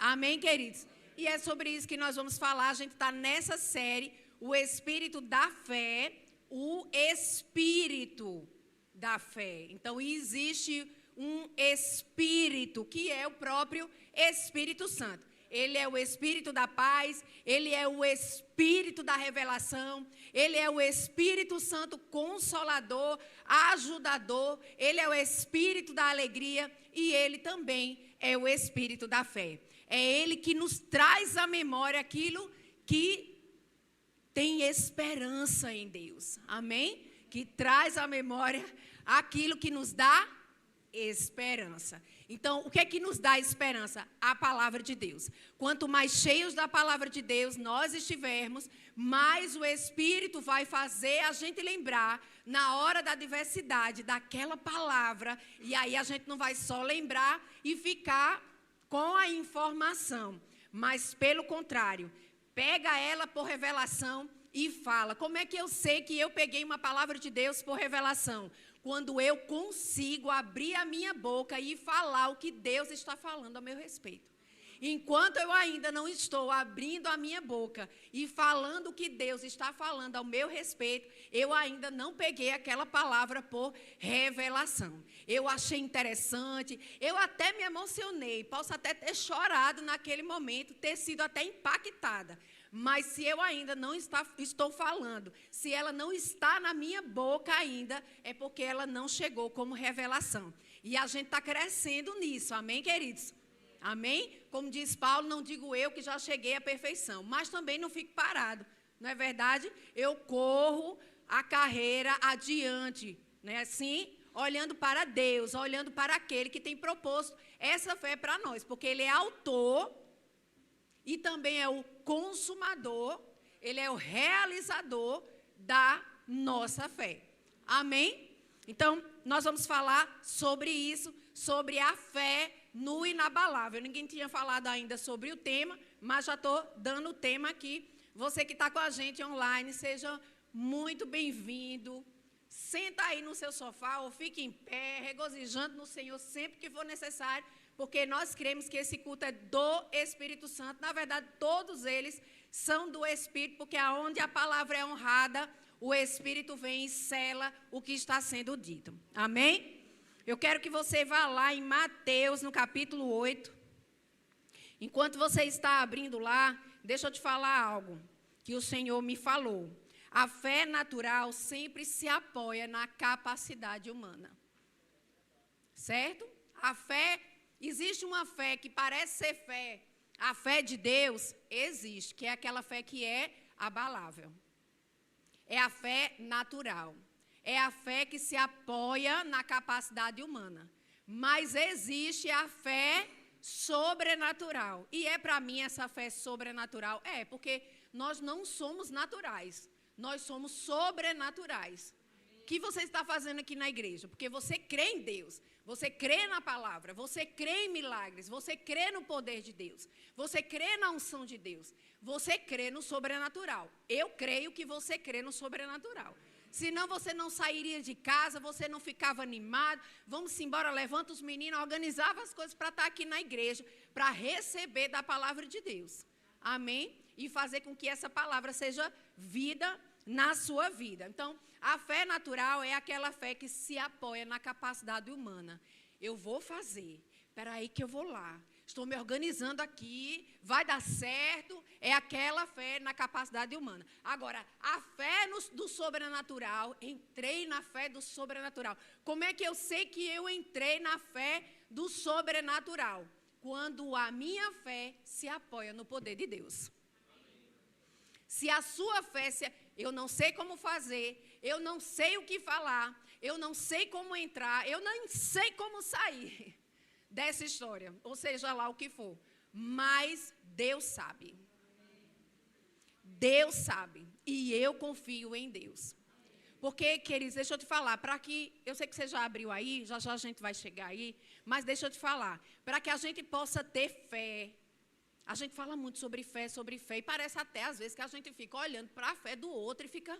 Amém, queridos? E é sobre isso que nós vamos falar. A gente está nessa série, o Espírito da Fé, o Espírito da Fé. Então, existe um Espírito, que é o próprio Espírito Santo. Ele é o Espírito da paz, ele é o Espírito da revelação, ele é o Espírito Santo consolador, ajudador, ele é o Espírito da alegria e ele também é o Espírito da fé. É ele que nos traz à memória aquilo que tem esperança em Deus. Amém? Que traz à memória aquilo que nos dá esperança. Então, o que é que nos dá esperança? A palavra de Deus. Quanto mais cheios da palavra de Deus nós estivermos, mais o Espírito vai fazer a gente lembrar, na hora da adversidade, daquela palavra. E aí a gente não vai só lembrar e ficar com a informação, mas pelo contrário, pega ela por revelação e fala. Como é que eu sei que eu peguei uma palavra de Deus por revelação? Quando eu consigo abrir a minha boca e falar o que Deus está falando a meu respeito. Enquanto eu ainda não estou abrindo a minha boca e falando o que Deus está falando ao meu respeito, eu ainda não peguei aquela palavra por revelação. Eu achei interessante, eu até me emocionei, posso até ter chorado naquele momento, ter sido até impactada. Mas se eu ainda não estou falando, se ela não está na minha boca ainda, é porque ela não chegou como revelação. E a gente está crescendo nisso, amém, queridos? Amém? Como diz Paulo, não digo eu que já cheguei à perfeição, mas também não fico parado, não é verdade? Eu corro a carreira adiante, não é assim? Olhando para Deus, olhando para aquele que tem proposto essa fé para nós, porque Ele é autor e também é o consumador, Ele é o realizador da nossa fé. Amém? Então, nós vamos falar sobre isso, sobre a fé no inabalável. Ninguém tinha falado ainda sobre o tema, mas já estou dando o tema aqui. Você que está com a gente online, seja muito bem-vindo. Senta aí no seu sofá ou fique em pé, regozijando no Senhor sempre que for necessário, porque nós cremos que esse culto é do Espírito Santo. Na verdade, todos eles são do Espírito, porque aonde a palavra é honrada, o Espírito vem e sela o que está sendo dito. Amém? Eu quero que você vá lá em Mateus, no capítulo 8. Enquanto você está abrindo lá, deixa eu te falar algo que o Senhor me falou. A fé natural sempre se apoia na capacidade humana. Certo? A fé, existe uma fé que parece ser fé. A fé de Deus existe, que é aquela fé que é abalável. É a fé natural. É a fé que se apoia na capacidade humana. Mas existe a fé sobrenatural. E é para mim essa fé sobrenatural? É, porque nós não somos naturais. Nós somos sobrenaturais. O que você está fazendo aqui na igreja? Porque você crê em Deus. Você crê na palavra. Você crê em milagres. Você crê no poder de Deus. Você crê na unção de Deus. Você crê no sobrenatural. Eu creio que você crê no sobrenatural. Senão você não sairia de casa, você não ficava animado. Vamos embora, levanta os meninos, organizava as coisas para estar aqui na igreja, para receber da palavra de Deus. Amém? E fazer com que essa palavra seja vida na sua vida. Então, a fé natural é aquela fé que se apoia na capacidade humana. Eu vou fazer, espera aí que eu vou lá. Estou me organizando aqui, vai dar certo, é aquela fé na capacidade humana. Agora, a fé do sobrenatural, entrei na fé do sobrenatural. Como é que eu sei que eu entrei na fé do sobrenatural? Quando a minha fé se apoia no poder de Deus. Se a sua fé, eu não sei como fazer, eu não sei o que falar, eu não sei como entrar, eu nem sei como sair dessa história, ou seja lá o que for, mas Deus sabe. Deus sabe, e eu confio em Deus. Porque, queridos, deixa eu te falar, para que, eu sei que você já abriu aí, já já a gente vai chegar aí, mas deixa eu te falar, para que a gente possa ter fé, a gente fala muito sobre fé, e parece até às vezes que a gente fica olhando para a fé do outro e fica,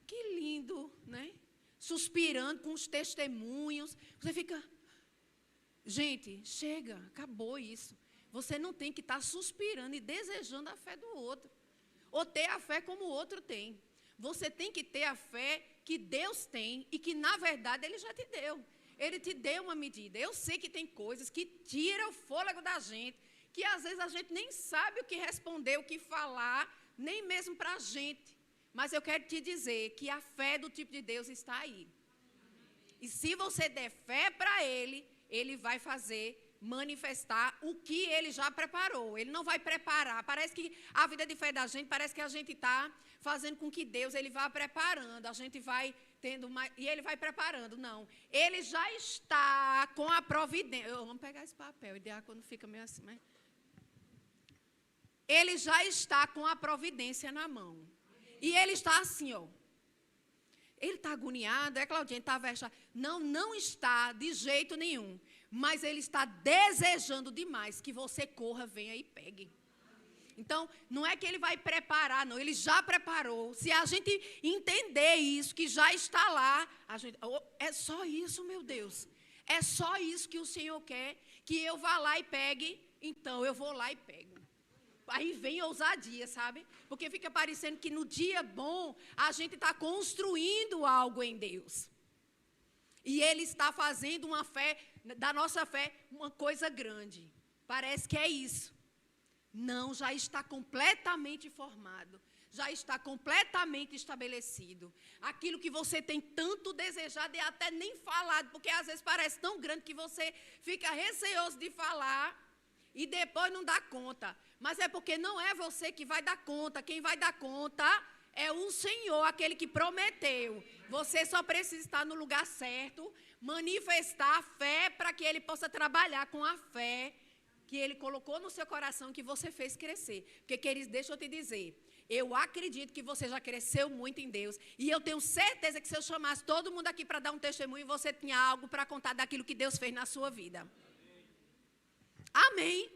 que lindo, né? Suspirando com os testemunhos, você fica... Gente, chega, acabou isso. Você não tem que estar suspirando e desejando a fé do outro. Ou ter a fé como o outro tem. Você tem que ter a fé que Deus tem e que, na verdade, Ele já te deu. Ele te deu uma medida. Eu sei que tem coisas que tiram o fôlego da gente, que às vezes a gente nem sabe o que responder, o que falar, nem mesmo para a gente. Mas eu quero te dizer que a fé do tipo de Deus está aí. E se você der fé para Ele, Ele vai fazer manifestar o que Ele já preparou. Ele não vai preparar. Parece que a vida de fé da gente, parece que a gente está fazendo com que Deus Ele vá preparando. A gente vai tendo mais, e Ele vai preparando. Não. Ele já está com a providência. Vamos pegar esse papel. O diácono fica meio assim, mas... Ele já está com a providência na mão. E Ele está assim, ó. Ele está agoniado, Claudinha, está vexado. Não, não está de jeito nenhum. Mas Ele está desejando demais que você corra, venha e pegue. Então, não é que Ele vai preparar, não. Ele já preparou. Se a gente entender isso, que já está lá, a gente, é só isso, meu Deus. É só isso que o Senhor quer, que eu vá lá e pegue. Então, eu vou lá e pego. Aí vem ousadia, sabe? Porque fica parecendo que no dia bom, a gente está construindo algo em Deus. E Ele está fazendo uma fé, da nossa fé, uma coisa grande. Parece que é isso. Não, já está completamente formado. Já está completamente estabelecido. Aquilo que você tem tanto desejado e até nem falado, porque às vezes parece tão grande que você fica receoso de falar e depois não dá conta. Mas é porque não é você que vai dar conta. Quem vai dar conta é o Senhor, aquele que prometeu. Você só precisa estar no lugar certo, manifestar a fé para que Ele possa trabalhar com a fé que Ele colocou no seu coração, que você fez crescer. Porque, queridos, deixa eu te dizer, eu acredito que você já cresceu muito em Deus. E eu tenho certeza que se eu chamasse todo mundo aqui para dar um testemunho, você tinha algo para contar daquilo que Deus fez na sua vida. Amém.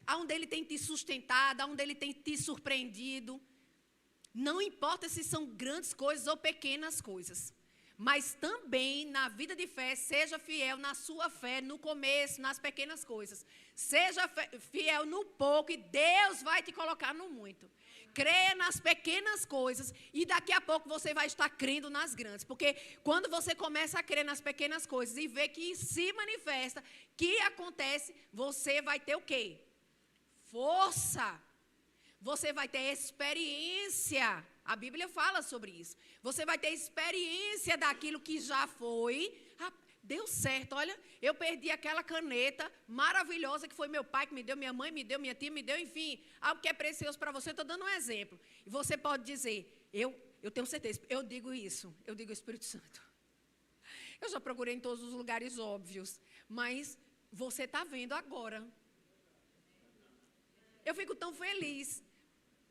Aonde Ele tem te sustentado, aonde Ele tem te surpreendido. Não importa se são grandes coisas ou pequenas coisas. Mas também na vida de fé, seja fiel na sua fé, no começo, nas pequenas coisas. Seja fiel no pouco e Deus vai te colocar no muito. Creia nas pequenas coisas e daqui a pouco você vai estar crendo nas grandes. Porque quando você começa a crer nas pequenas coisas e vê que se manifesta, que acontece, você vai ter o quê? Força. Você vai ter experiência. A Bíblia fala sobre isso. Você vai ter experiência daquilo que já foi. Deu certo, olha, eu perdi aquela caneta maravilhosa que foi meu pai que me deu, minha mãe me deu, minha tia me deu, enfim, algo que é precioso para você, estou dando um exemplo. E você pode dizer, eu tenho certeza, eu digo isso, eu digo Espírito Santo. Eu já procurei em todos os lugares óbvios, mas você está vendo agora. Eu fico tão feliz,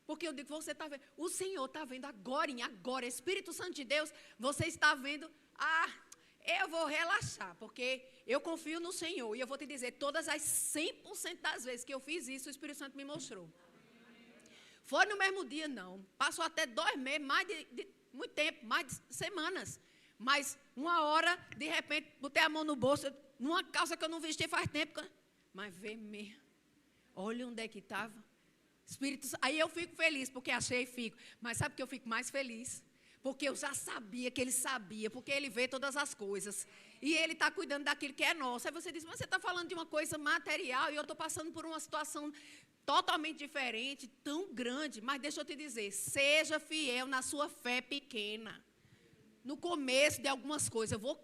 porque eu digo, você está vendo, o Senhor está vendo agora, Espírito Santo de Deus, você está vendo, eu vou relaxar, porque eu confio no Senhor. E eu vou te dizer, todas as 100% das vezes que eu fiz isso, o Espírito Santo me mostrou. Foi no mesmo dia, não. Passou até 2 meses, mais de muito tempo, mais de semanas. Mas uma hora, de repente, botei a mão no bolso, numa calça que eu não vesti faz tempo. Mas vê mesmo. Olha onde é que estava. Espírito, aí eu fico feliz, porque achei e fico. Mas sabe que eu fico mais feliz? Porque eu já sabia que Ele sabia, porque Ele vê todas as coisas. E Ele está cuidando daquilo que é nosso. Aí você diz, mas você está falando de uma coisa material e eu estou passando por uma situação totalmente diferente, tão grande. Mas deixa eu te dizer, seja fiel na sua fé pequena. No começo de algumas coisas, eu vou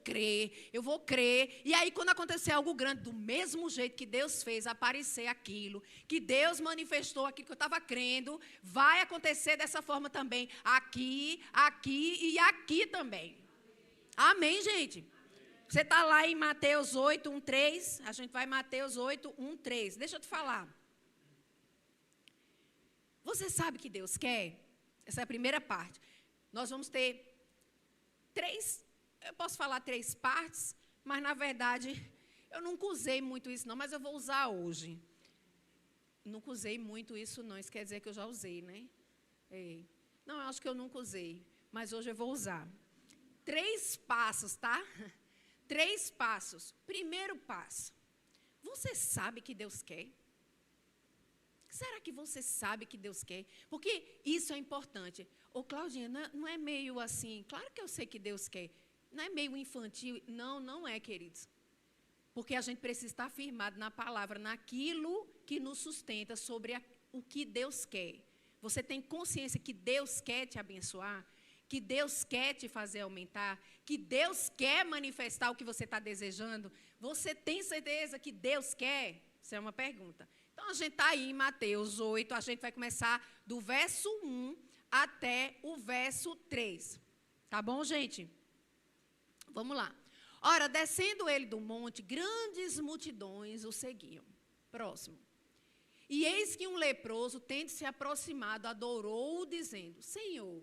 crer. E aí, quando acontecer algo grande, do mesmo jeito que Deus fez aparecer aquilo, que Deus manifestou aquilo que eu estava crendo, vai acontecer dessa forma também, aqui e aqui também. Amém, gente? Você está lá em Mateus 8, 1, 3. A gente vai em Mateus 8, 1, 3. Deixa eu te falar. Você sabe que Deus quer? Essa é a primeira parte. Nós vamos ter 3, eu posso falar 3 partes, mas na verdade eu nunca usei muito isso não, mas eu vou usar hoje. Nunca usei muito isso não, isso quer dizer que eu já usei, né? Não, eu acho que eu nunca usei, mas hoje eu vou usar. 3 passos, tá? 3 passos. Primeiro passo. Você sabe que Deus quer? Será que você sabe que Deus quer? Porque isso é importante. Ô, Claudinha, não é meio assim, claro que eu sei que Deus quer. Não é meio infantil? Não, não é, queridos. Porque a gente precisa estar firmado na palavra, naquilo que nos sustenta sobre o que Deus quer. Você tem consciência que Deus quer te abençoar? Que Deus quer te fazer aumentar? Que Deus quer manifestar o que você está desejando? Você tem certeza que Deus quer? Isso é uma pergunta. Então, a gente está aí em Mateus 8, a gente vai começar do verso 1 até o verso 3. Tá bom, gente? Vamos lá. Ora, descendo ele do monte, grandes multidões o seguiam. Próximo. E eis que um leproso, tendo se aproximado, adorou-o, dizendo, Senhor,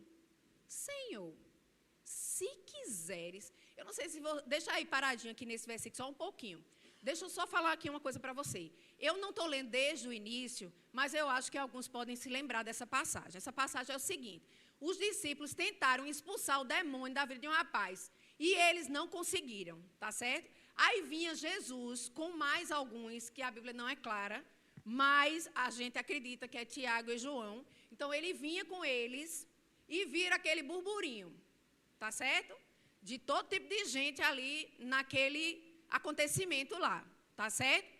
se quiseres... Eu não sei se vou... Deixa aí paradinho aqui nesse versículo, só um pouquinho. Deixa eu só falar aqui uma coisa para você. Eu não estou lendo desde o início, mas eu acho que alguns podem se lembrar dessa passagem. Essa passagem é o seguinte. Os discípulos tentaram expulsar o demônio da vida de um rapaz. E eles não conseguiram, tá certo? Aí vinha Jesus com mais alguns, que a Bíblia não é clara, mas a gente acredita que é Tiago e João. Então, ele vinha com eles e vira aquele burburinho, tá certo? De todo tipo de gente ali naquele acontecimento lá, tá certo?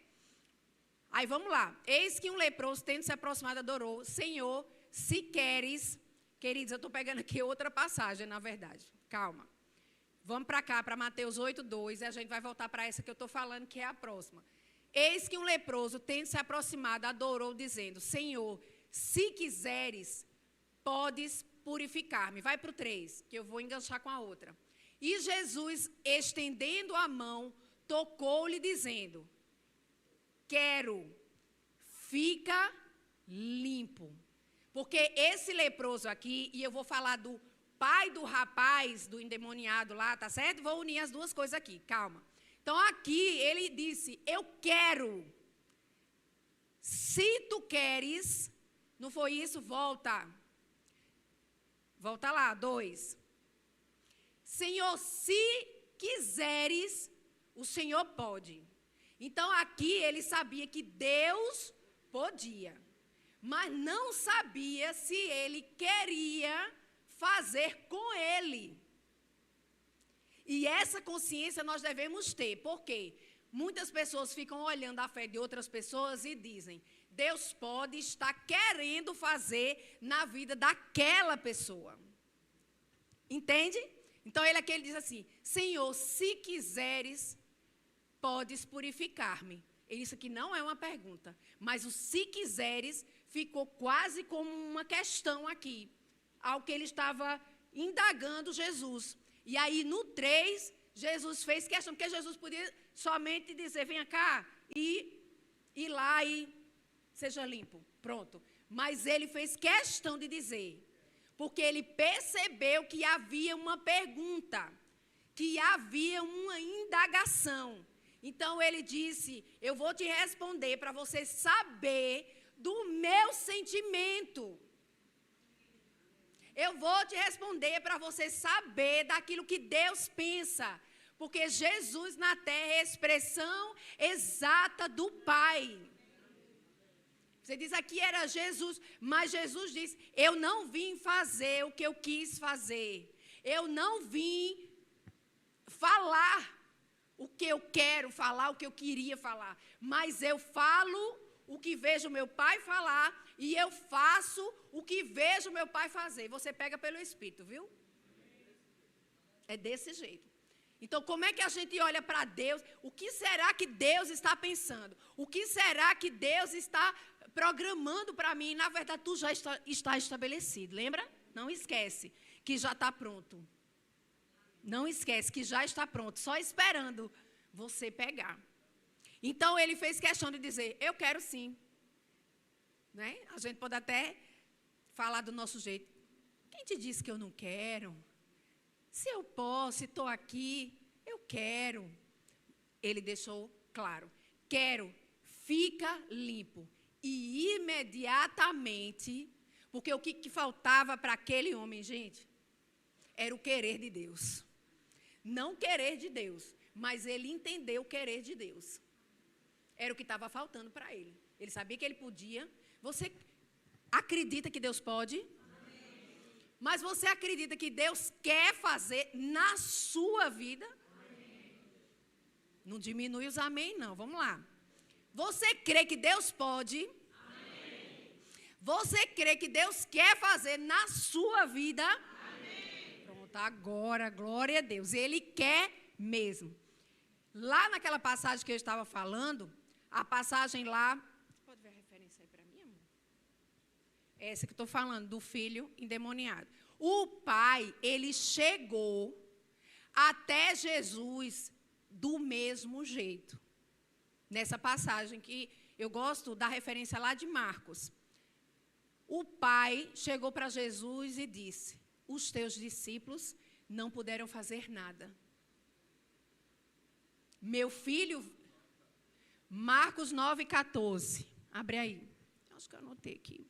Aí, vamos lá. Eis que um leproso, tendo se aproximado, adorou, Senhor, se queres... Queridos, eu estou pegando aqui outra passagem, na verdade. Calma. Vamos para cá, para Mateus 8:2, e a gente vai voltar para essa que eu estou falando, que é a próxima. Eis que um leproso, tendo se aproximado, adorou, dizendo, Senhor, se quiseres, podes purificar-me. Vai para o 3, que eu vou enganchar com a outra. E Jesus, estendendo a mão, tocou-lhe, dizendo, quero, fica limpo. Porque esse leproso aqui, e eu vou falar do pai do rapaz, do endemoniado lá, tá certo? Vou unir as duas coisas aqui, calma. Então, aqui, ele disse, eu quero. Se tu queres, não foi isso? Volta. Volta lá, 2. Senhor, se quiseres, o Senhor pode. Então, aqui, ele sabia que Deus podia. Mas não sabia se ele queria fazer com ele. E essa consciência nós devemos ter. Por quê? Muitas pessoas ficam olhando a fé de outras pessoas e dizem, Deus pode estar querendo fazer na vida daquela pessoa. Entende? Então, ele diz assim, Senhor, se quiseres, podes purificar-me. Isso aqui não é uma pergunta, mas o se quiseres ficou quase como uma questão aqui, ao que ele estava indagando Jesus. E aí, no 3, Jesus fez questão, porque Jesus podia somente dizer, venha cá, e ir lá e seja limpo, pronto. Mas ele fez questão de dizer, porque ele percebeu que havia uma pergunta, que havia uma indagação. Então, ele disse, eu vou te responder para você saber do meu sentimento. Eu vou te responder para você saber daquilo que Deus pensa. Porque Jesus na terra é a expressão exata do Pai. Você diz aqui era Jesus, mas Jesus disse, eu não vim fazer o que eu quis fazer. Eu não vim falar o que eu quero falar, o que eu queria falar. Mas eu falo o que vejo meu Pai falar e eu faço o que vejo meu Pai fazer. Você pega pelo Espírito, viu? É desse jeito. Então, como é que a gente olha para Deus? O que será que Deus está pensando? O que será que Deus está programando para mim? Na verdade, tu já está estabelecido, lembra? Não esquece que já está pronto. Não esquece que já está pronto, só esperando você pegar. Então, ele fez questão de dizer, eu quero sim. Né? A gente pode até falar do nosso jeito. Quem te disse que eu não quero? Se eu posso, se estou aqui, eu quero. Ele deixou claro, quero, fica limpo. E imediatamente, porque o que faltava para aquele homem, gente, era o querer de Deus. Não querer de Deus, mas ele entendeu o querer de Deus. Era o que estava faltando para ele. Ele sabia que ele podia. Você acredita que Deus pode? Amém. Mas você acredita que Deus quer fazer na sua vida? Amém. Não diminui os amém, não. Vamos lá. Você crê que Deus pode? Amém. Você crê que Deus quer fazer na sua vida? Amém. Pronto, agora, glória a Deus. Ele quer mesmo. Lá naquela passagem que eu estava falando, a passagem lá... Pode ver a referência aí para mim, amor? Essa que eu estou falando, do filho endemoniado. O pai, ele chegou até Jesus do mesmo jeito. Nessa passagem que eu gosto da referência lá de Marcos. O pai chegou para Jesus e disse: os teus discípulos não puderam fazer nada. Meu filho, Marcos 9,14. Abre aí. Acho que eu anotei aqui.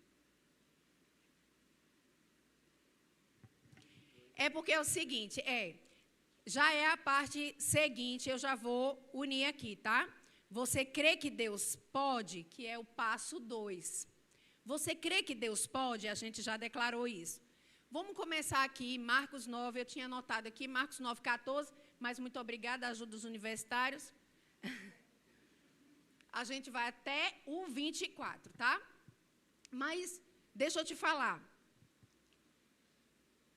É porque é o seguinte, já é a parte seguinte, eu já vou unir aqui, tá? Você crê que Deus pode, que é o passo 2. Você crê que Deus pode? A gente já declarou isso. Vamos começar aqui, Marcos 9, eu tinha anotado aqui, Marcos 9,14, mas muito obrigada, ajuda dos universitários. A gente vai até o 24, tá? Mas, deixa eu te falar.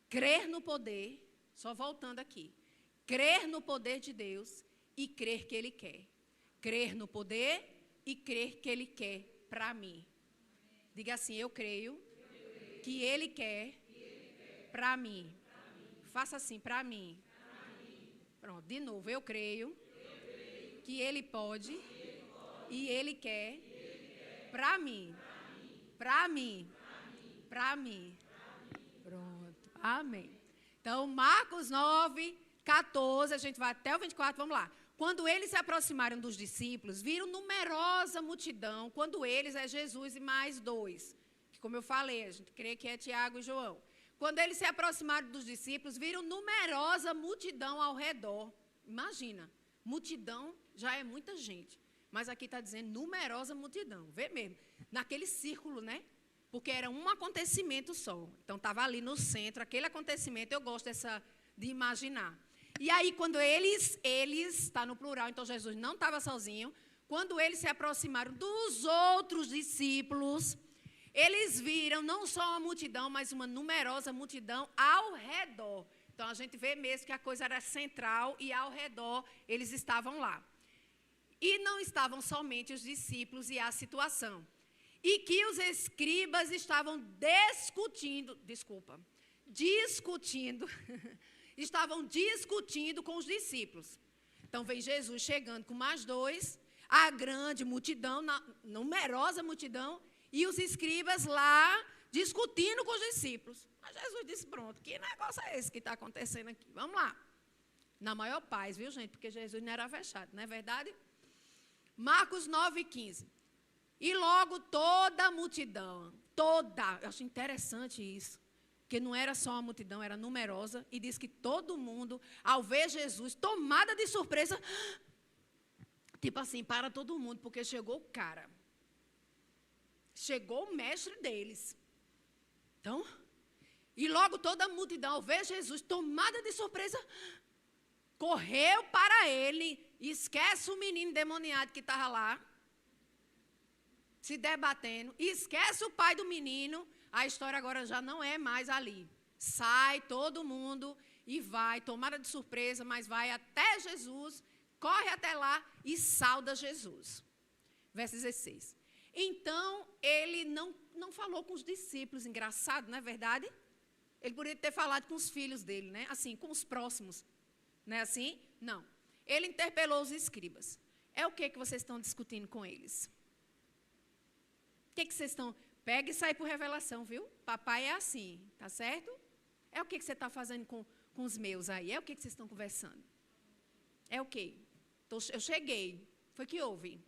Crer no poder, só voltando aqui. Crer no poder de Deus e crer que Ele quer. Crer no poder e crer que Ele quer para mim. Diga assim, eu creio que Ele quer para mim. Faça assim, para mim. Pronto, de novo, eu creio que Ele pode e Ele quer para mim. Para mim. Para mim. Pronto, amém. Então, Marcos 9,14, a gente vai até o 24, vamos lá. Quando eles se aproximaram dos discípulos, viram numerosa multidão. Quando eles, é Jesus e mais 2. Que, como eu falei, a gente crê que é Tiago e João. Quando eles se aproximaram dos discípulos, viram numerosa multidão ao redor. Imagina, multidão já é muita gente. Mas aqui está dizendo numerosa multidão. Vê mesmo, naquele círculo, né? Porque era um acontecimento só. Então, estava ali no centro, aquele acontecimento, eu gosto de imaginar. E aí, quando eles, está no plural, então Jesus não estava sozinho. Quando eles se aproximaram dos outros discípulos, eles viram não só uma multidão, mas uma numerosa multidão ao redor. Então, a gente vê mesmo que a coisa era central e ao redor eles estavam lá. E não estavam somente os discípulos e a situação. E que os escribas estavam estavam discutindo com os discípulos. Então, vem Jesus chegando com mais 2, a grande multidão, numerosa multidão, e os escribas lá discutindo com os discípulos. Mas Jesus disse, pronto, que negócio é esse que está acontecendo aqui? Vamos lá. Na maior paz, viu, gente? Porque Jesus não era fechado, não é verdade? Marcos 9,15. E logo toda a multidão, eu acho interessante isso, porque não era só uma multidão, era numerosa, e diz que todo mundo, ao ver Jesus, tomada de surpresa, tipo assim, para todo mundo, porque chegou o cara, chegou o mestre deles. Então, e logo toda a multidão, ao ver Jesus, tomada de surpresa, correu para ele, esquece o menino endemoniado que estava lá, se debatendo, esquece o pai do menino, a história agora já não é mais ali. Sai todo mundo e vai, tomada de surpresa, mas vai até Jesus, corre até lá e sauda Jesus. Verso 16. Então, ele não falou com os discípulos, engraçado, não é verdade? Ele poderia ter falado com os filhos dele, né? Assim, com os próximos. Não é assim? Não. Ele interpelou os escribas. É o que vocês estão discutindo com eles? O que vocês estão... Pega e sai por revelação, viu? Papai é assim, tá certo? É o que você está fazendo com os meus aí? É o que vocês estão conversando? É o quê? Eu cheguei. Foi que houve?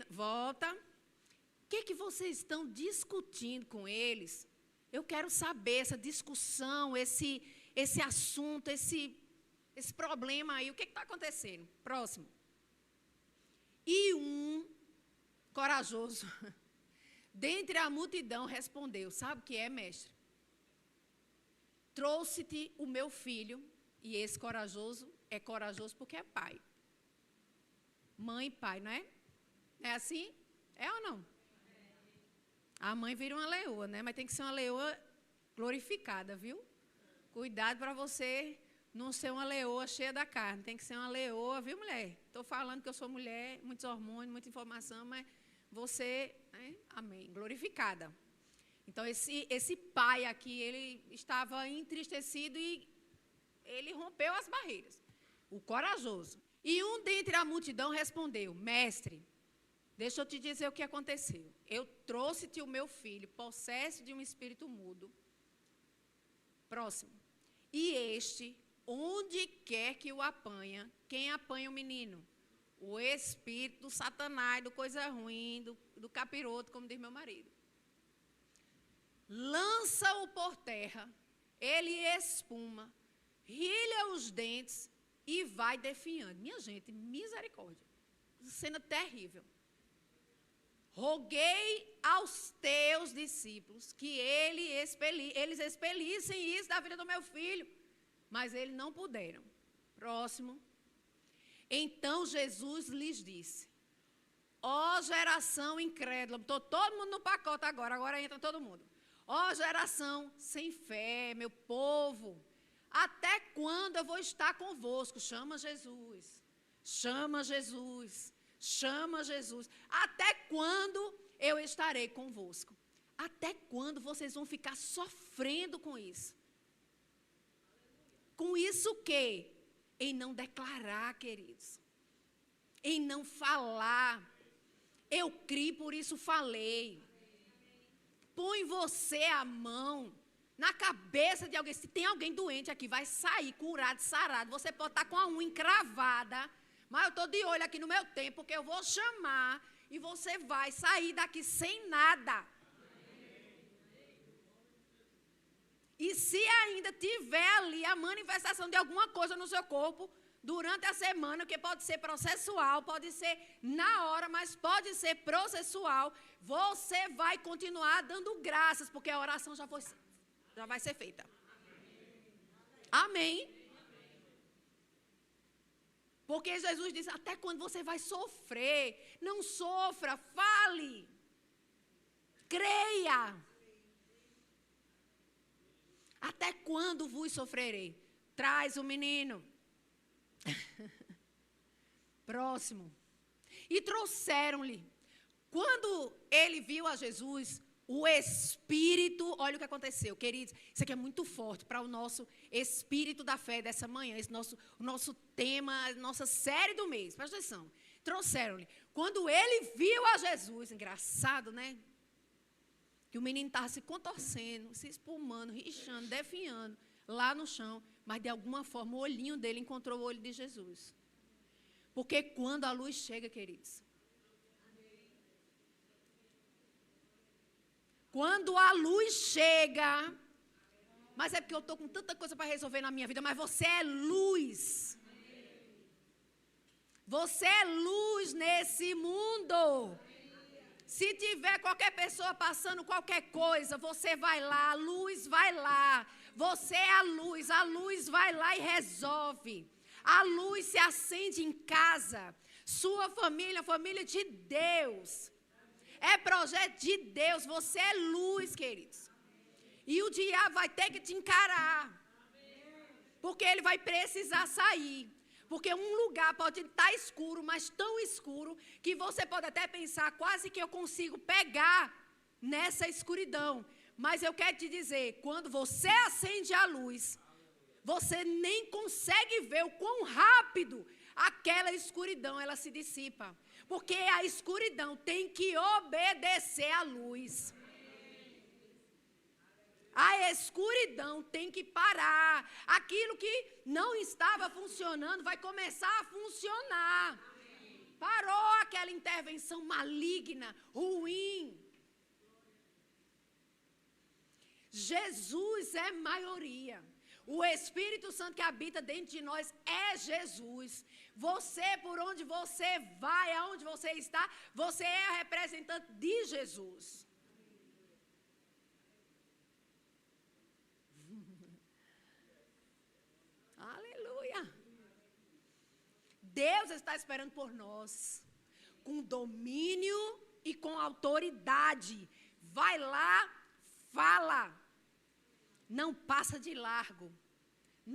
Volta. O que vocês estão discutindo com eles? Eu quero saber essa discussão, esse assunto, esse problema aí. O que está acontecendo? Próximo. E um corajoso, dentre a multidão, respondeu: sabe o que é, mestre? Trouxe-te o meu filho, e esse corajoso é corajoso porque é pai. Mãe e pai, não é? É assim? É ou não? A mãe vira uma leoa, né? Mas tem que ser uma leoa glorificada, viu? Cuidado para você não ser uma leoa cheia da carne. Tem que ser uma leoa, viu, mulher? Estou falando que eu sou mulher, muitos hormônios, muita informação, mas você, né? Amém, glorificada. Então, esse pai aqui, ele estava entristecido e ele rompeu as barreiras. O corajoso. E um dentre a multidão respondeu: mestre, deixa eu te dizer o que aconteceu. Eu trouxe-te o meu filho, possesso de um espírito mudo. Próximo. E este, onde quer que o apanha, quem apanha o menino? O espírito do Satanás, do coisa ruim, do capiroto, como diz meu marido. Lança-o por terra, ele espuma, rilha os dentes e vai definhando. Minha gente, misericórdia. Cena terrível. Roguei aos teus discípulos que eles expelissem isso da vida do meu filho, mas eles não puderam. Próximo. Então Jesus lhes disse: ó geração incrédula, botou todo mundo no pacote agora entra todo mundo. Ó geração sem fé, meu povo, até quando eu vou estar convosco? Chama Jesus, chama Jesus. Chama Jesus. Até quando eu estarei convosco? Até quando vocês vão ficar sofrendo com isso? Com isso o quê? Em não declarar, queridos. Em não falar. Eu criei, por isso falei. Põe você a mão na cabeça de alguém. Se tem alguém doente aqui, vai sair curado, sarado. Você pode estar com a unha encravada. Mas eu estou de olho aqui no meu tempo, porque eu vou chamar e você vai sair daqui sem nada. E se ainda tiver ali a manifestação de alguma coisa no seu corpo, durante a semana, que pode ser processual, pode ser na hora, mas pode ser processual, você vai continuar dando graças, porque a oração já vai ser feita. Amém. Porque Jesus disse: até quando você vai sofrer? Não sofra, fale. Creia. Até quando vos sofrerei? Traz o menino. Próximo. E trouxeram-lhe. Quando ele viu a Jesus, o Espírito, olha o que aconteceu, queridos, isso aqui é muito forte para o nosso Espírito da Fé dessa manhã, o nosso tema, nossa série do mês, presta atenção. Trouxeram-lhe. Quando ele viu a Jesus, engraçado, né? Que o menino estava se contorcendo, se espumando, rixando, definhando lá no chão, mas de alguma forma o olhinho dele encontrou o olho de Jesus. Porque quando a luz chega, queridos, quando a luz chega, mas é porque eu estou com tanta coisa para resolver na minha vida, mas você é luz. Você é luz nesse mundo. Se tiver qualquer pessoa passando qualquer coisa, você vai lá, a luz vai lá. Você é a luz vai lá e resolve. A luz se acende em casa. Sua família, a família de Deus. É projeto de Deus, você é luz, queridos. E o diabo vai ter que te encarar. Porque ele vai precisar sair. Porque um lugar pode estar escuro, mas tão escuro, que você pode até pensar, quase que eu consigo pegar nessa escuridão. Mas eu quero te dizer, quando você acende a luz, você nem consegue ver o quão rápido aquela escuridão ela se dissipa. Porque a escuridão tem que obedecer à luz. A escuridão tem que parar. Aquilo que não estava funcionando vai começar a funcionar. Parou aquela intervenção maligna, ruim. Jesus é maioria. O Espírito Santo que habita dentro de nós é Jesus. Você, por onde você vai, aonde você está, você é a representante de Jesus. Aleluia. Deus está esperando por nós, com domínio e com autoridade. Vai lá, fala. Não passa de largo.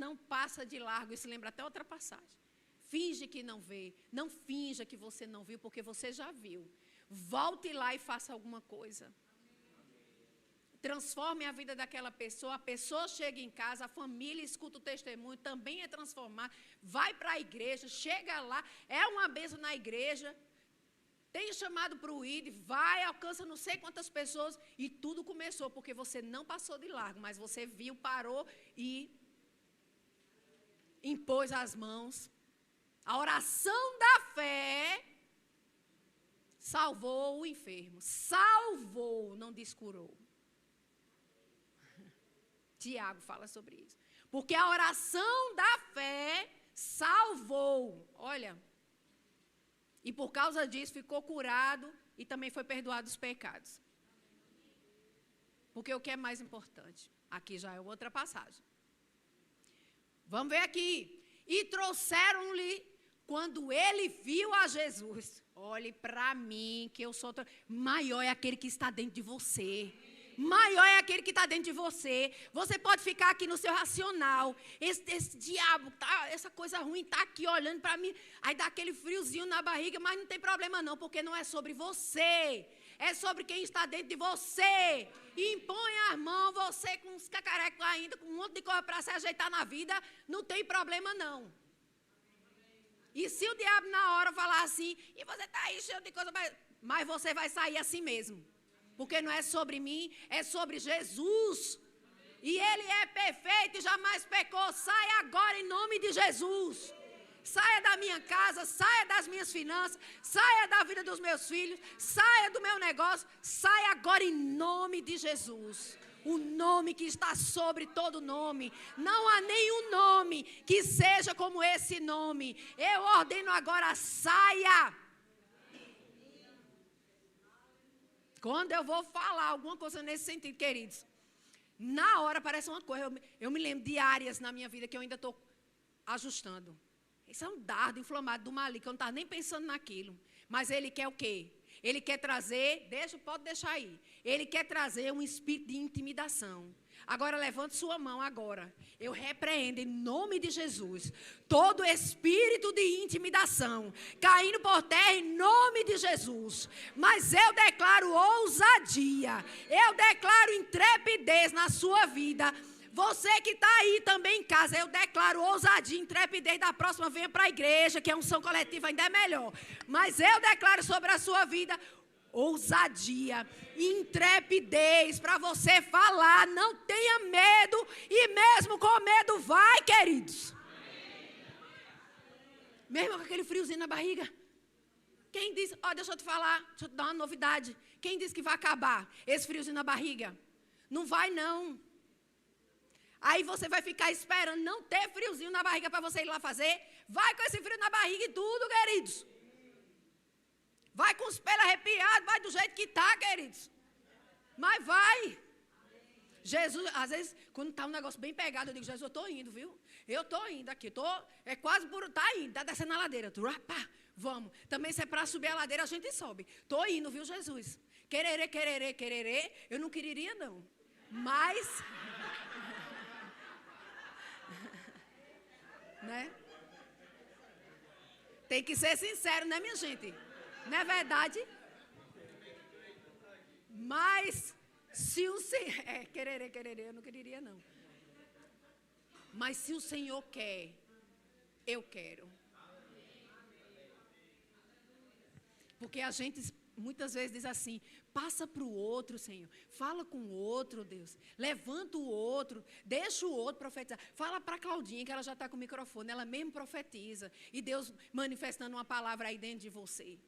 Não passa de largo. Isso lembra até outra passagem. Finge que não vê. Não finja que você não viu, porque você já viu. Volte lá e faça alguma coisa. Transforme a vida daquela pessoa. A pessoa chega em casa, a família escuta o testemunho, também é transformar. Vai para a igreja, chega lá, é uma bênção na igreja. Tem chamado para o ID, vai, alcança não sei quantas pessoas. E tudo começou porque você não passou de largo, mas você viu, parou e impôs as mãos. A oração da fé salvou o enfermo. Salvou, não descurou. Tiago fala sobre isso. Porque a oração da fé salvou. Olha, e por causa disso ficou curado e também foi perdoado os pecados. Porque o que é mais importante? Aqui já é outra passagem. Vamos ver aqui. E trouxeram-lhe quando ele viu a Jesus. Olhe para mim, que eu sou... Maior é aquele que está dentro de você. Maior é aquele que está dentro de você. Você pode ficar aqui no seu racional. Esse diabo, essa coisa ruim está aqui olhando para mim. Aí dá aquele friozinho na barriga, mas não tem problema não, porque não é sobre você. É sobre quem está dentro de você. E impõe as mãos, você com uns cacarecos ainda, com um monte de coisa para se ajeitar na vida, não tem problema não. E se o diabo na hora falar assim, e você está aí cheio de coisa, mas você vai sair assim mesmo. Porque não é sobre mim, é sobre Jesus. E Ele é perfeito e jamais pecou. Saia agora em nome de Jesus. Saia da minha casa, saia das minhas finanças, saia da vida dos meus filhos, saia do meu negócio, saia agora em nome de Jesus. O nome que está sobre todo nome. Não há nenhum nome que seja como esse nome. Eu ordeno agora, saia. Quando eu vou falar alguma coisa nesse sentido, queridos, na hora parece uma coisa, eu me lembro de áreas na minha vida que eu ainda estou ajustando. Isso é um dardo inflamado do maligno, que eu não estava nem pensando naquilo. Mas ele quer o quê? Ele quer trazer, pode deixar aí, ele quer trazer um espírito de intimidação. Agora levante sua mão agora. Eu repreendo em nome de Jesus todo espírito de intimidação caindo por terra em nome de Jesus. Mas eu declaro ousadia. Eu declaro intrepidez na sua vida. Você que está aí também em casa, eu declaro ousadia, intrepidez. Da próxima venha para a igreja, que a unção coletiva ainda é melhor. Mas eu declaro sobre a sua vida ousadia, intrepidez para você falar. Não tenha medo e mesmo com medo vai, queridos. Mesmo com aquele friozinho na barriga. Quem diz, deixa eu te falar, deixa eu te dar uma novidade. Quem diz que vai acabar esse friozinho na barriga? Não vai não. Aí você vai ficar esperando não ter friozinho na barriga para você ir lá fazer. Vai com esse frio na barriga e tudo, queridos. Vai com os pelos arrepiados, vai do jeito que está, queridos. Mas vai. Jesus, às vezes, quando está um negócio bem pegado, eu digo, Jesus, eu estou indo, viu? Eu estou indo aqui, é quase por, está indo, está descendo a ladeira. Vamos. Também se é para subir a ladeira, a gente sobe. Estou indo, viu, Jesus? Quererê, eu não quereria, não. Mas... né? Tem que ser sincero, né, minha gente? Não é verdade? Mas se o Senhor... quererê, eu não quereria não. Mas se o Senhor quer, eu quero. Porque a gente muitas vezes diz assim, passa para o outro, Senhor. Fala com o outro, Deus. Levanta o outro, deixa o outro profetizar. Fala para a Claudinha, que ela já está com o microfone, ela mesmo profetiza. E Deus manifestando uma palavra aí dentro de você.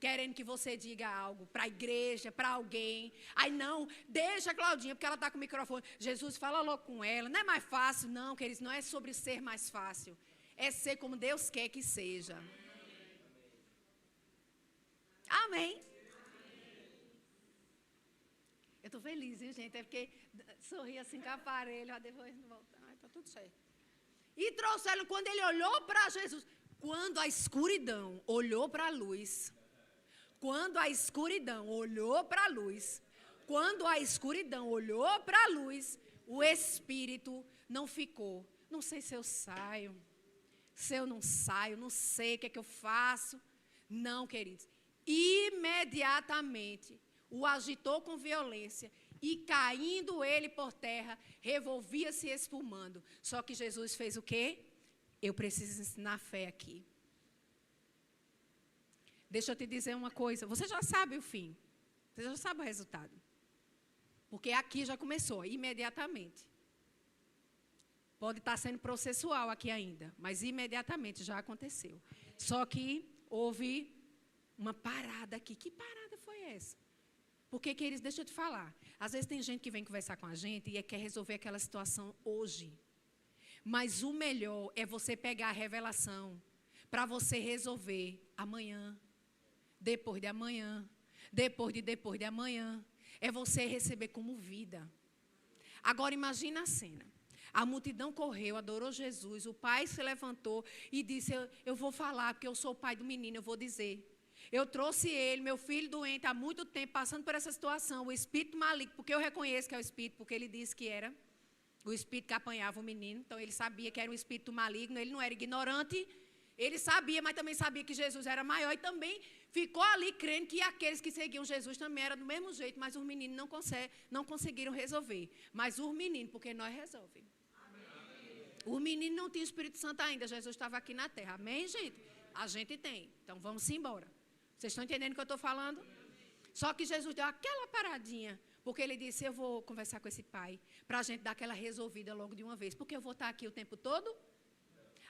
querendo que você diga algo para a igreja, para alguém. Aí não, deixa a Claudinha, porque ela está com o microfone. Jesus, fala logo com ela. Não é mais fácil, não, queridos. Não é sobre ser mais fácil. É ser como Deus quer que seja. Amém. Eu estou feliz, viu, gente? É porque sorri assim com o aparelho, depois não volta. Está tudo certo. E trouxeram, quando ele olhou para Jesus, quando a escuridão olhou para a luz, quando a escuridão olhou para a luz, quando a escuridão olhou para a luz, o Espírito não ficou. Não sei se eu saio, se eu não saio, não sei o que é que eu faço. Não, queridos. Imediatamente o agitou com violência e, caindo ele por terra, revolvia-se espumando. Só que Jesus fez o quê? Eu preciso ensinar fé aqui. Deixa eu te dizer uma coisa. Você já sabe o fim. Você já sabe o resultado. Porque aqui já começou, imediatamente. Pode estar sendo processual aqui ainda, mas imediatamente já aconteceu. Só que houve uma parada aqui. Que parada foi essa? Porque, queridos, deixa eu te falar. Às vezes tem gente que vem conversar com a gente e quer resolver aquela situação hoje. Mas o melhor é você pegar a revelação para você resolver amanhã, depois de amanhã, depois de amanhã. É você receber como vida. Agora imagina a cena. A multidão correu, adorou Jesus, o pai se levantou e disse, eu vou falar, porque eu sou o pai do menino, eu vou dizer. Eu trouxe ele, meu filho doente, há muito tempo, passando por essa situação, o espírito maligno, porque eu reconheço que é o espírito, porque ele disse que era o espírito que apanhava o menino, então ele sabia que era um espírito maligno, ele não era ignorante, ele sabia, mas também sabia que Jesus era maior, e também ficou ali crendo que aqueles que seguiam Jesus também eram do mesmo jeito, mas os meninos não conseguiram resolver. Mas os meninos, porque nós resolvemos. O menino não tinha o Espírito Santo ainda, Jesus estava aqui na terra, amém, gente? A gente tem, então vamos embora. Vocês estão entendendo o que eu estou falando? Só que Jesus deu aquela paradinha, porque ele disse, eu vou conversar com esse pai, para a gente dar aquela resolvida logo de uma vez, porque eu vou estar aqui o tempo todo.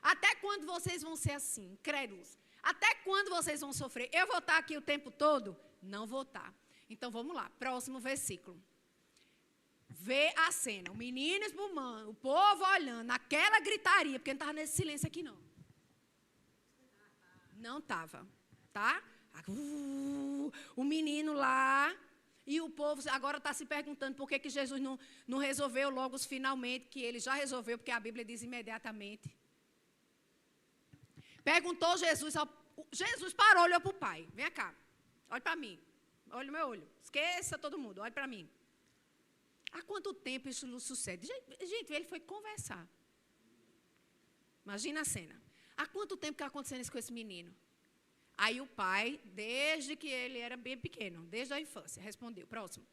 Até quando vocês vão ser assim, incrédulos? Até quando vocês vão sofrer? Eu vou estar aqui o tempo todo? Não vou estar. Então vamos lá, próximo versículo. Vê a cena, o menino espumando, o povo olhando, naquela gritaria, porque não estava nesse silêncio aqui não. Não estava, tá? O menino lá, e o povo agora está se perguntando por que Jesus não resolveu logo os finalmente, que ele já resolveu, porque a Bíblia diz imediatamente. Perguntou Jesus, Jesus parou, olhou para o pai, vem cá, olha para mim, olha no meu olho, esqueça todo mundo, olha para mim. Há quanto tempo isso não sucede? Gente, ele foi conversar. Imagina a cena. Há quanto tempo que está acontecendo isso com esse menino? Aí o pai, desde que ele era bem pequeno, desde a infância, respondeu, próximo.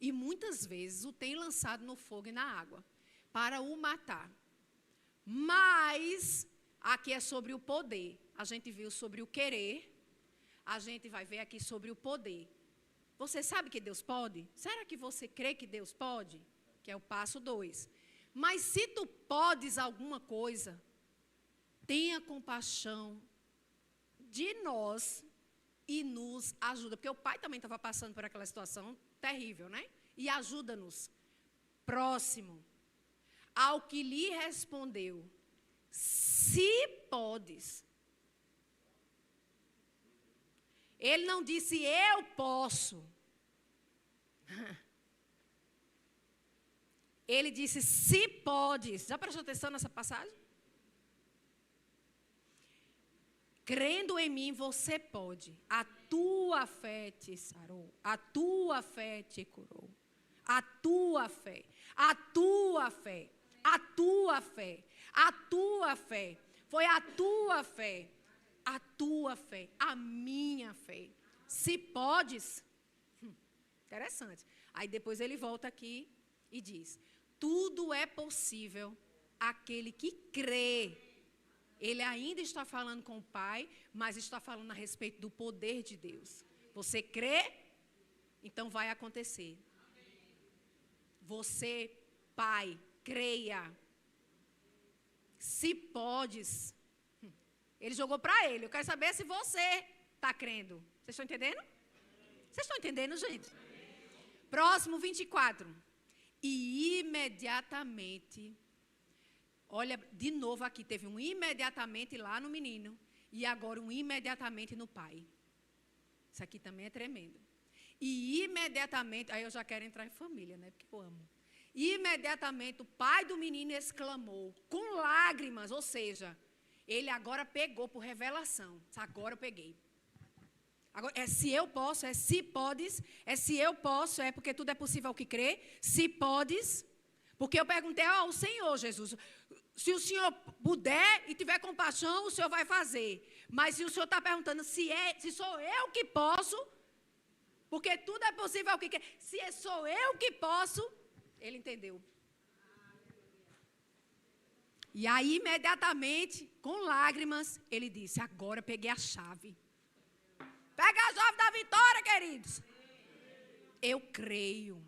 E muitas vezes o tem lançado no fogo e na água, para o matar. Mas, aqui é sobre o poder. A gente viu sobre o querer, a gente vai ver aqui sobre o poder. Você sabe que Deus pode? Será que você crê que Deus pode? Que é o passo 2. Mas se tu podes alguma coisa, tenha compaixão de nós e nos ajuda. Porque o pai também estava passando por aquela situação terrível, né? E ajuda-nos. Próximo. Ao que lhe respondeu, se podes. Ele não disse, eu posso. Ele disse, se podes. Já prestou atenção nessa passagem? Crendo em mim, você pode. A tua fé te sarou. A tua fé te curou. A tua fé. A tua fé. A tua fé. A tua fé. Foi a tua fé. A tua fé, a minha fé. Se podes, interessante. Aí depois ele volta aqui e diz, tudo é possível àquele que crê. Ele ainda está falando com o Pai, mas está falando a respeito do poder de Deus. Você crê? Então vai acontecer. Você, Pai, creia. Se podes. Ele jogou para ele. Eu quero saber se você Está crendo? Vocês estão entendendo? Vocês estão entendendo, gente? Próximo 24. E imediatamente, olha, de novo aqui, teve um imediatamente lá no menino e agora um imediatamente no pai. Isso aqui também é tremendo. E imediatamente, aí eu já quero entrar em família, né? Porque eu amo. Imediatamente o pai do menino exclamou, com lágrimas, ou seja, ele agora pegou por revelação. Agora eu peguei. Agora, é se eu posso, é se podes, é se eu posso, é porque tudo é possível ao que crê, se podes. Porque eu perguntei ao Senhor, Jesus, se o Senhor puder e tiver compaixão, o Senhor vai fazer. Mas se o Senhor está perguntando se sou eu que posso, porque tudo é possível ao que crê, se sou eu que posso, ele entendeu. E aí, imediatamente, com lágrimas, ele disse, agora peguei a chave. Pega a chave da vitória, queridos. Eu creio.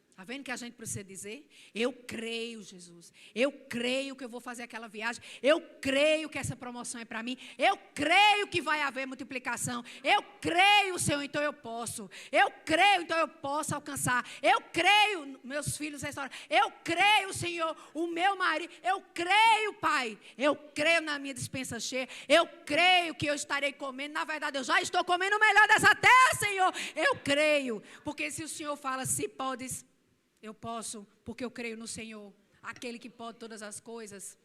Está vendo o que a gente precisa dizer? Eu creio, Jesus. Eu creio que eu vou fazer aquela viagem. Eu creio que essa promoção é para mim. Eu creio que vai haver multiplicação. Eu creio, Senhor, então eu posso. Eu creio, então eu posso alcançar. Eu creio, meus filhos restaurar. Eu creio, Senhor, o meu marido. Eu creio, Pai. Eu creio na minha despensa cheia. Eu creio que eu estarei comendo. Na verdade, eu já estou comendo o melhor dessa terra, Senhor. Eu creio. Porque se o Senhor fala, se podes, eu posso, porque eu creio no Senhor, aquele que pode todas as coisas.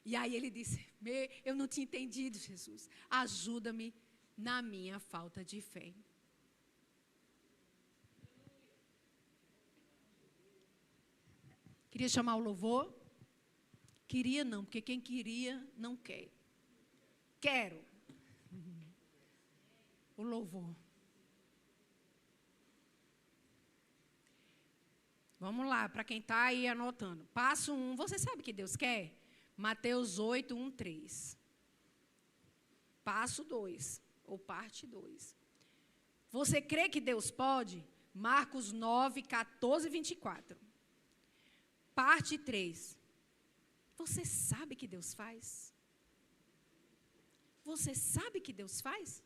E aí ele disse, eu não tinha entendido, Jesus. Ajuda-me na minha falta de fé. Queria chamar o louvor? Queria não, porque quem queria não quer. Quero. O louvor. Vamos lá, para quem está aí anotando. Passo 1, você sabe o que Deus quer? Mateus 8, 1, 3. Passo 2, ou parte 2. Você crê que Deus pode? Marcos 9, 14 e 24. Parte 3. Você sabe que Deus faz? Você sabe que Deus faz?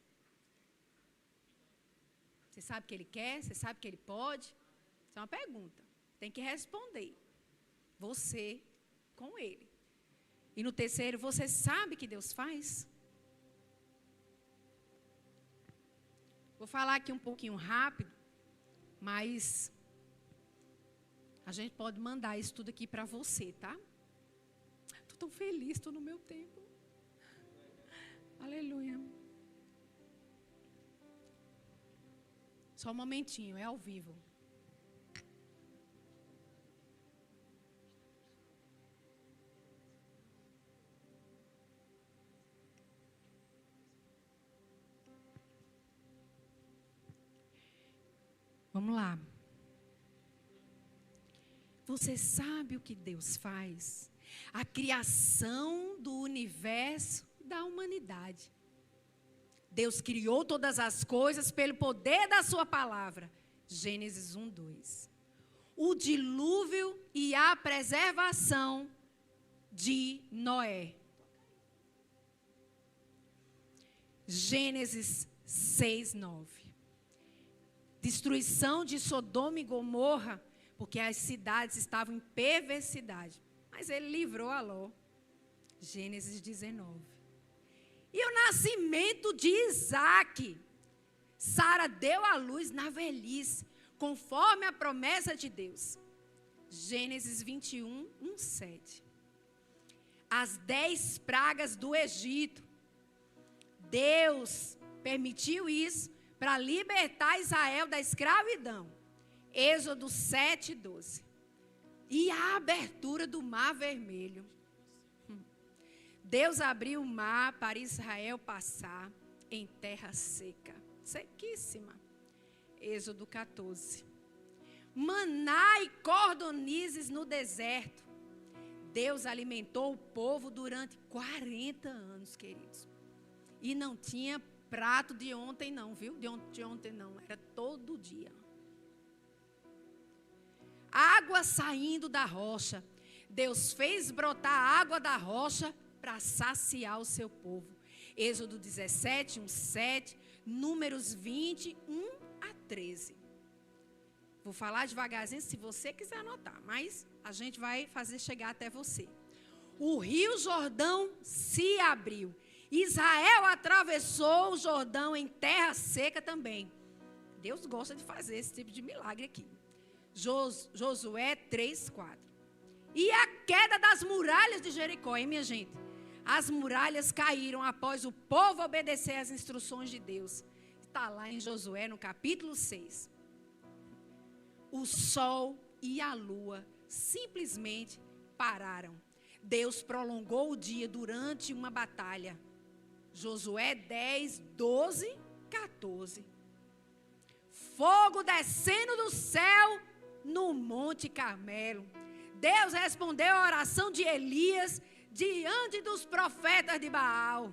Você sabe que Ele quer? Você sabe que Ele pode? Isso é uma pergunta. Tem que responder. Você com Ele. E no terceiro, você sabe que Deus faz? Vou falar aqui um pouquinho rápido, mas a gente pode mandar isso tudo aqui para você, tá? Estou tão feliz, estou no meu tempo. Aleluia. Só um momentinho, é ao vivo. Vamos lá. Você sabe o que Deus faz? A criação do universo, da humanidade. Deus criou todas as coisas pelo poder da sua palavra. Gênesis 1, 2. O dilúvio e a preservação de Noé. Gênesis 6, 9. Destruição de Sodoma e Gomorra, porque as cidades estavam em perversidade. Mas ele livrou a Ló. Gênesis 19. E o nascimento de Isaac. Sara deu à luz na velhice, conforme a promessa de Deus. Gênesis 21, 1, 7. As 10 pragas do Egito. Deus permitiu isso para libertar Israel da escravidão. Êxodo 7, 12. E a abertura do Mar Vermelho. Deus abriu o mar para Israel passar em terra seca. Sequíssima. Êxodo 14. Maná e cordonizes no deserto. Deus alimentou o povo durante 40 anos, queridos. E não tinha prato de ontem não, viu? De ontem não, era todo dia. Água saindo da rocha. Deus fez brotar a água da rocha para saciar o seu povo. Êxodo 17, 1, 7, Números 20, 1 a 13. Vou falar devagarzinho se você quiser anotar, mas a gente vai fazer chegar até você. O rio Jordão se abriu. Israel atravessou o Jordão em terra seca também. Deus gosta de fazer esse tipo de milagre aqui. Josué 3, 4. E a queda das muralhas de Jericó, hein, minha gente? As muralhas caíram após o povo obedecer às instruções de Deus. Está lá em Josué, no capítulo 6. O sol e a lua simplesmente pararam. Deus prolongou o dia durante uma batalha. Josué 10, 12, 14. Fogo descendo do céu no Monte Carmelo. Deus respondeu a oração de Elias diante dos profetas de Baal.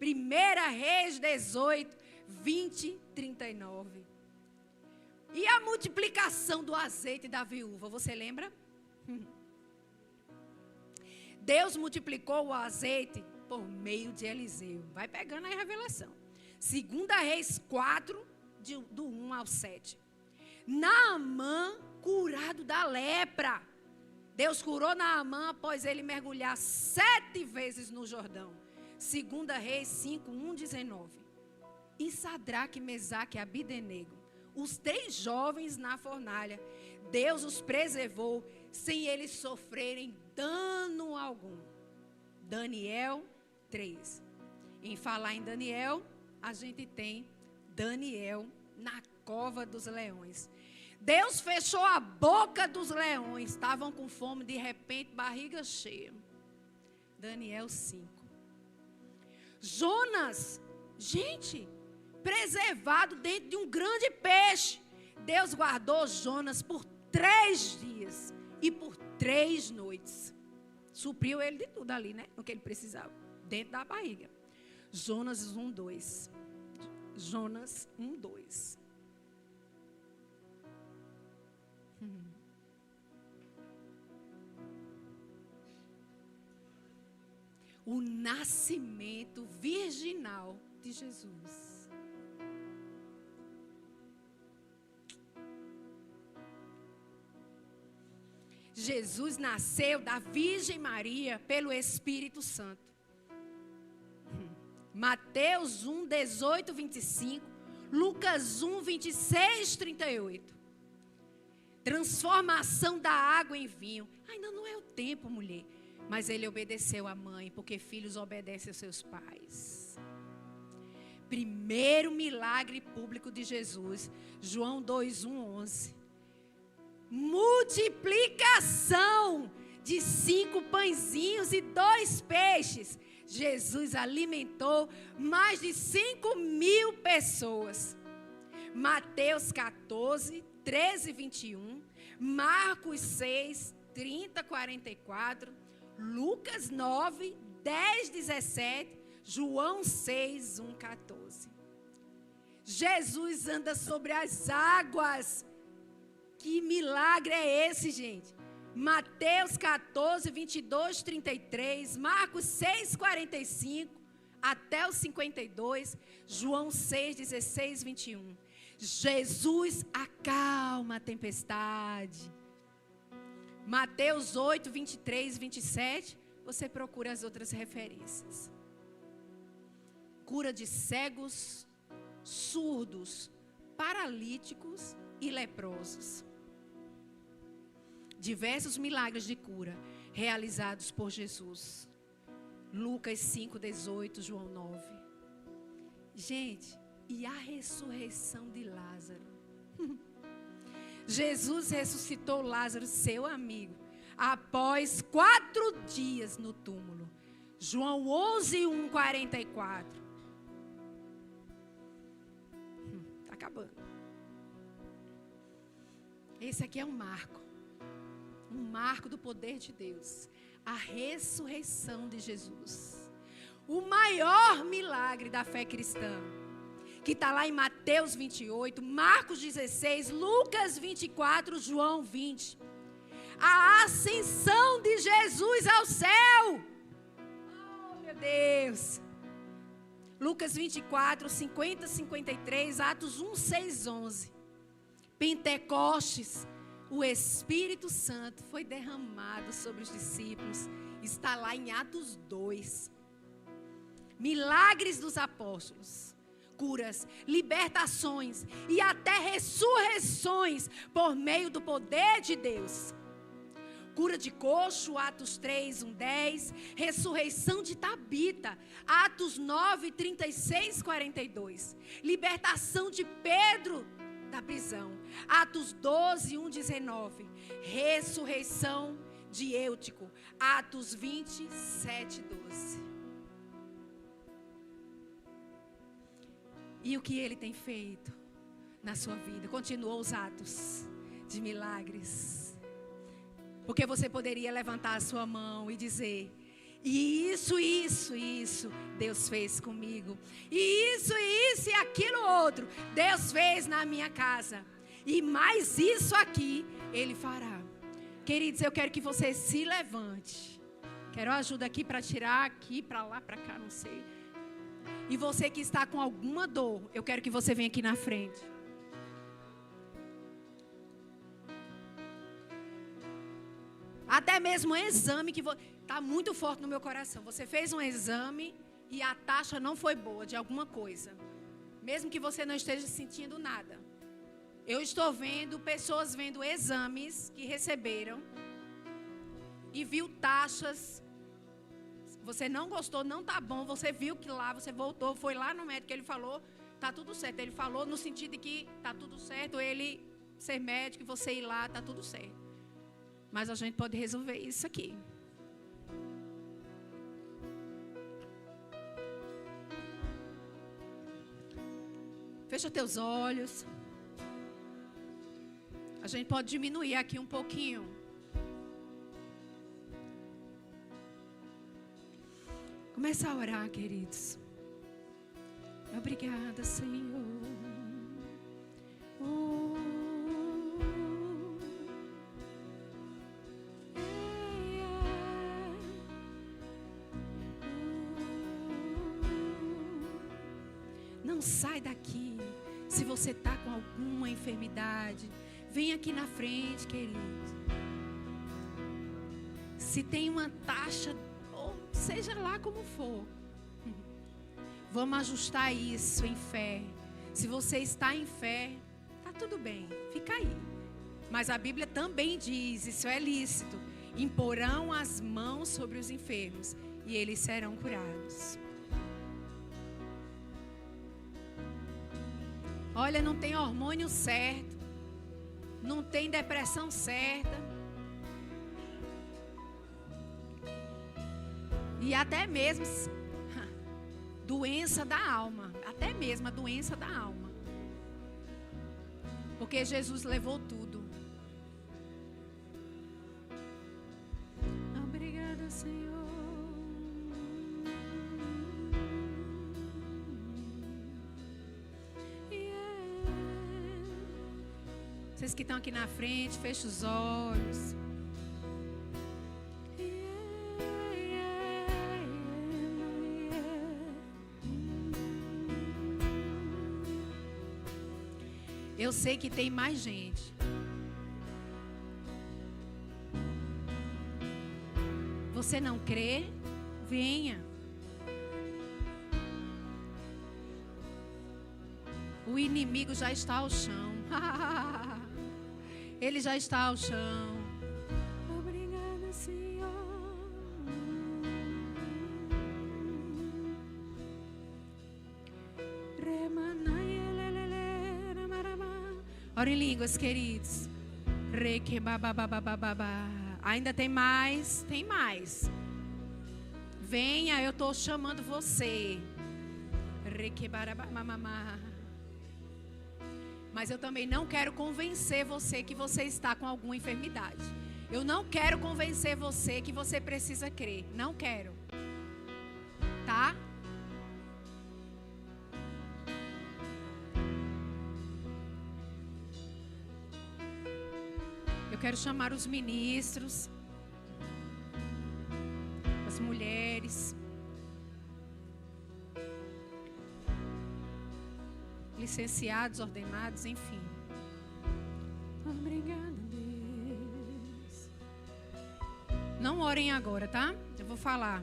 1 Reis 18, 20, 39. E a multiplicação do azeite da viúva, você lembra? Deus multiplicou o azeite por meio de Eliseu. Vai pegando aí a revelação. 2 Reis 4, do 1 ao 7. Naamã, curado da lepra. Deus curou Naamã após ele mergulhar 7 vezes no Jordão. 2 Reis 5, 1, 19. E Sadraque, Mesaque e Abidenego, os 3 jovens na fornalha, Deus os preservou sem eles sofrerem dano algum. Daniel 3. Em falar em Daniel, a gente tem Daniel na cova dos leões. Deus fechou a boca dos leões, estavam com fome, de repente, barriga cheia. Daniel 5. Jonas, gente, preservado dentro de um grande peixe. Deus guardou Jonas por 3 dias e por 3 noites. Supriu ele de tudo ali, né? O que ele precisava, dentro da barriga. Jonas 1, 2. Jonas 1, 2. O nascimento virginal de Jesus. Jesus nasceu da Virgem Maria pelo Espírito Santo. Mateus 1, 18, 25. Lucas 1, 26, 38. Transformação da água em vinho. Ainda não é o tempo, mulher. Mas ele obedeceu à mãe, porque filhos obedecem aos seus pais. Primeiro milagre público de Jesus. João 2, 1, 11. Multiplicação de 5 pãezinhos e 2 peixes. Jesus alimentou mais de 5.000 pessoas. Mateus 14, 13, 21. Marcos 6, 30, 44. Lucas 9, 10, 17. João 6, 1, 14. Jesus anda sobre as águas. Que milagre é esse, gente? Mateus 14, 22, 33, Marcos 6, 45, até o 52, João 6, 16, 21. Jesus acalma a tempestade. Mateus 8, 23, 27, você procura as outras referências. Cura de cegos, surdos, paralíticos e leprosos. Diversos milagres de cura realizados por Jesus. Lucas 5, 18, João 9. Gente, e a ressurreição de Lázaro? Jesus ressuscitou Lázaro, seu amigo, após 4 dias no túmulo. João 11, 1, 44. Está acabando. Esse aqui é um marco. Um marco do poder de Deus. A ressurreição de Jesus. O maior milagre da fé cristã. Que está lá em Mateus 28, Marcos 16, Lucas 24, João 20. A ascensão de Jesus ao céu. Oh, meu Deus. Lucas 24, 50, 53, Atos 1, 6, 11. Pentecostes, o Espírito Santo foi derramado sobre os discípulos. Está lá em Atos 2. Milagres dos apóstolos, curas, libertações e até ressurreições por meio do poder de Deus. Cura de coxo, Atos 3, 1, 10. Ressurreição de Tabita, Atos 9, 36, 42. Libertação de Pedro da prisão, Atos 12, 1, 19. Ressurreição de Eutico, Atos 27, 12. E o que ele tem feito na sua vida? Continuou os atos de milagres. Porque você poderia levantar a sua mão e dizer: e isso, Deus fez comigo. E isso e aquilo outro, Deus fez na minha casa. E mais isso aqui, Ele fará. Queridos, eu quero que você se levante. Quero ajuda aqui para tirar, aqui, para lá, para cá, não sei. E você que está com alguma dor, eu quero que você venha aqui na frente. Até mesmo um exame que está muito forte no meu coração. Você fez um exame e a taxa não foi boa de alguma coisa. Mesmo que você não esteja sentindo nada. Eu estou vendo pessoas vendo exames que receberam e viu taxas. Você não gostou, não está bom. Você viu que lá, você voltou, foi lá no médico, ele falou, está tudo certo. Ele falou no sentido de que está tudo certo, ele ser médico e você ir lá, está tudo certo. Mas a gente pode resolver isso aqui. Fecha teus olhos. A gente pode diminuir aqui um pouquinho. Começa a orar, queridos. Obrigada, Senhor. Não sai daqui. Se você está com alguma enfermidade, vem aqui na frente, querido. Se tem uma taxa, ou seja lá como for, vamos ajustar isso em fé. Se você está em fé, está tudo bem, fica aí. Mas a Bíblia também diz, isso é lícito: imporão as mãos sobre os enfermos e eles serão curados. Olha, não tem hormônio certo, não tem depressão certa. E até mesmo doença da alma, até mesmo a doença da alma. Porque Jesus levou tudo. Obrigada, Senhor. Vocês que estão aqui na frente, fecha os olhos. Eu sei que tem mais gente. Você não crê? Venha. O inimigo já está ao chão. Ele já está ao chão. Obrigada, Senhor. Ora em línguas, queridos. Ainda tem mais? Tem mais. Venha, eu estou chamando você. Mas eu também não quero convencer você que você está com alguma enfermidade. Eu não quero convencer você que você precisa crer. Não quero. Tá? Eu quero chamar os ministros, as mulheres. licenciados, ordenados, enfim. Obrigada, Deus. Não orem agora, tá? Eu vou falar.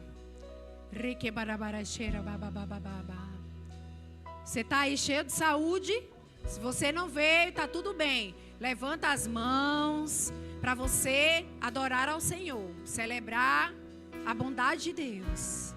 Você está aí cheio de saúde? Se você não veio, está tudo bem. Levanta as mãos para você adorar ao Senhor, celebrar a bondade de Deus.